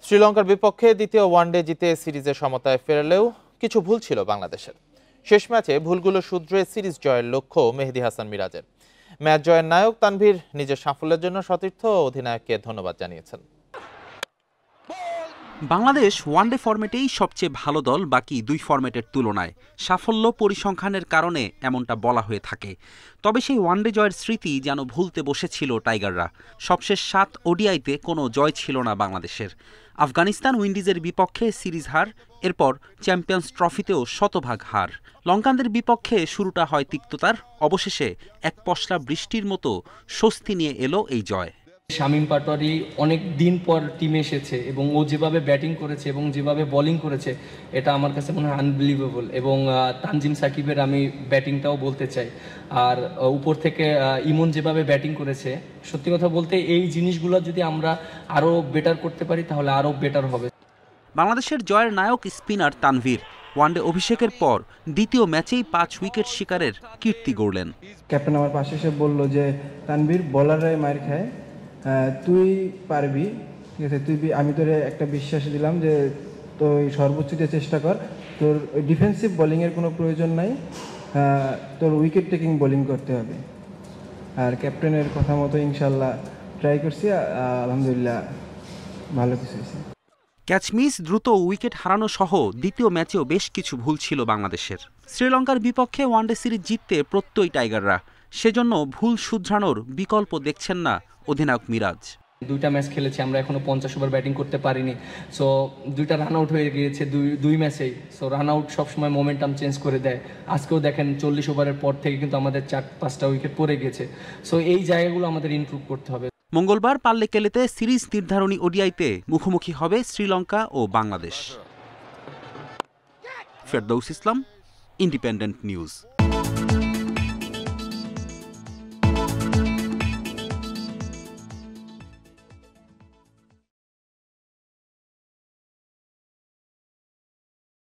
শ্রীলঙ্কার বিপক্ষে দ্বিতীয় ওয়ানডে জিতে সিরিজে সমতায় ফেরালেও কিছু ভুল ছিল বাংলাদেশের। শেষ ম্যাচে ভুলগুলো শুধরে সিরিজ জয়ের লক্ষ্য মেহেদী হাসান মিরাজের। ম্যাচ জয়ের নায়ক তানভীর নিজের সাফল্যের জন্য সতীর্থ ও অধিনায়ককে ধন্যবাদ জানিয়েছেন। বাংলাদেশ ওয়ানডে ফরম্যাটেই সবচেয়ে ভালো দল বাকি দুই ফরম্যাটের তুলনায়। সাফল্য পরিসংখ্যানের কারণে এমনটা বলা হয়ে থাকে। তবে সেই ওয়ানডে জয়ের স্মৃতি যেন ভুলতে বসেছিল টাইগাররা। সবশেষ 7 ওডিআইতে কোনো জয় ছিল না বাংলাদেশের। আফগানিস্তান উইন্ডিজের বিপক্ষে সিরিজ হার, এরপর চ্যাম্পিয়ন্স ট্রফিতেও শতভাগ হার। লঙ্কানদের বিপক্ষে শুরুটা হয় তিক্ততার, অবশেষে এক পশলা বৃষ্টির মতো স্বস্তি নিয়ে এলো এই জয়। শামীম পাটোয়ারি অনেক দিন পর টিমে এসেছে এবং ও যেভাবে ব্যাটিং করেছে এবং যেভাবে বোলিং করেছে এটা আমার কাছে মনে হয় আনবিলিভেবল। এবং তানজিম সাকিবের আমি ব্যাটিংটাও বলতে চাই। আর উপর থেকে ইমন যেভাবে ব্যাটিং করেছে, সত্যি কথা বলতে এই জিনিসগুলো যদি আমরা আরও বেটার করতে পারি তাহলে আরও বেটার হবে। বাংলাদেশের জয়ের নায়ক স্পিনার তানভীর ওয়ানডে অভিষেকের পর দ্বিতীয় ম্যাচেই 5 উইকেট শিকারের কীর্তি গড়লেন। ক্যাপ্টেন আমার পাশে এসে বলল যে তানভীর বলাররাই মার খায়, তুই পারবি, ঠিক আছে, আমি তোরে একটা বিশ্বাস দিলাম যে তুই সর্বোচ্চ দিয়ে চেষ্টা কর, তোর ডিফেন্সিভ বোলিংয়ের কোনো প্রয়োজন নাই, তোর উইকেট টেকিং বোলিং করতে হবে। আর ক্যাপ্টেনের কথা মতো ইনশাল্লাহ ট্রাই করছি, আলহামদুলিল্লাহ ভালো কিছু হয়েছে। ক্যাচমিস, দ্রুত উইকেট হারানো সহ দ্বিতীয় ম্যাচেও বেশ কিছু ভুল ছিল বাংলাদেশের। শ্রীলঙ্কার বিপক্ষে ওয়ানডে সিরিজ জিততে প্রত্যয়ী টাইগাররা, সেজন্য ভুল শুধরানোর বিকল্প দেখছেন না অধিনায়ক মিরাজ। দুইটা ম্যাচ খেলেছি আমরা, এখনো 50 ওভার ব্যাটিং করতে পারিনি। সো দুইটা রান আউট হয়ে গিয়েছে দুই ম্যাচেই। সো রান আউট সবসময় মোমেন্টাম চেঞ্জ করে দেয়। আজকেও দেখেন 40 ওভারের পর থেকে কিন্তু আমাদের 4-5টা উইকেট পড়ে গেছে। সো এই জায়গাগুলো আমাদের ইমপ্রুভ করতে হবে। মঙ্গলবার পাল্লেকেলেতে সিরিজ নির্ধারণী ওডিআইতে মুখোমুখি হবে শ্রীলঙ্কা ও বাংলাদেশ। ফেরদৌস ইসলাম, ইন্ডিপেন্ডেন্ট নিউজ।